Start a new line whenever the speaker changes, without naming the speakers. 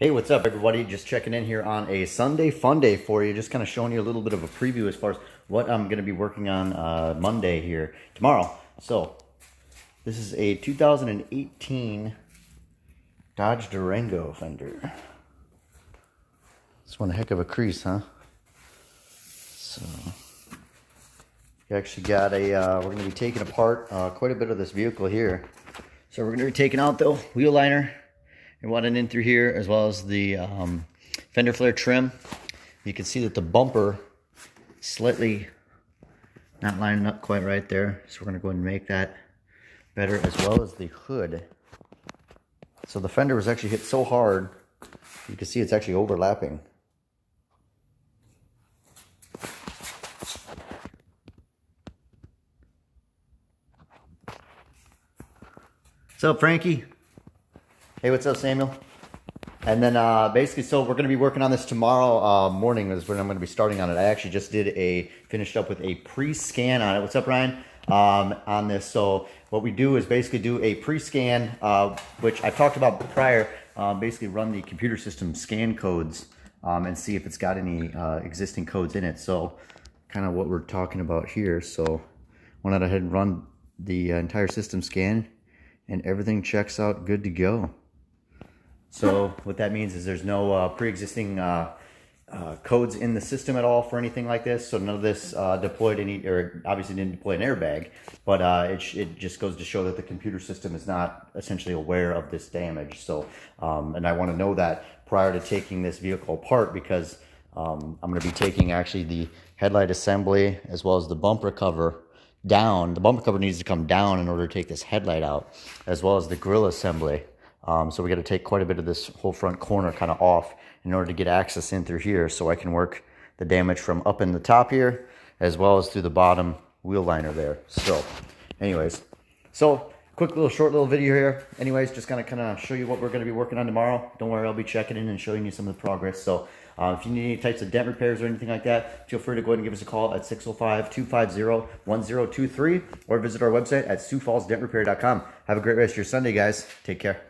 Hey, what's up everybody? Just checking in here on a Sunday fun day for you. Just kind of showing you a little bit of a preview as far as what I'm going to be working on Monday here, tomorrow. So, this is a 2018 Dodge Durango Fender. This one a heck of a crease, huh? So, we actually got a, we're going to be taking apart quite a bit of this vehicle here. So we're going to be taking out the wheel liner and running in through here, as well as the fender flare trim. You can see that the bumper is slightly not lining up quite right there. So we're going to go ahead and make that better, as well as the hood. So the fender was actually hit so hard, you can see it's actually overlapping. What's up, Frankie? Hey, what's up, Samuel? And then basically, so we're going to be working on this tomorrow morning is when I'm going to be starting on it. I actually just finished up with a pre-scan on it. What's up, Ryan? On this. So what we do is basically do a pre-scan, which I talked about prior. Basically run the computer system scan codes and see if it's got any existing codes in it. So kind of what we're talking about here. So went ahead and run the entire system scan, and everything checks out good to go. So what that means is there's no pre-existing codes in the system at all for anything like this. So none of this deployed any, or obviously didn't deploy an airbag, but it just goes to show that the computer system is not essentially aware of this damage. So, and I want to know that prior to taking this vehicle apart, because I'm going to be taking actually the headlight assembly as well as the bumper cover down. The bumper cover needs to come down in order to take this headlight out, as well as the grille assembly. So we got to take quite a bit of this whole front corner kind of off in order to get access in through here, so I can work the damage from up in the top here as well as through the bottom wheel liner there. So anyways, so quick little short little video here. Anyways, just gonna kind of show you what we're going to be working on tomorrow. Don't worry, I'll be checking in and showing you some of the progress. So if you need any types of dent repairs or anything like that, feel free to go ahead and give us a call at 605-250-1023 or visit our website at SiouxFallsDentRepair.com. Have a great rest of your Sunday, guys. Take care.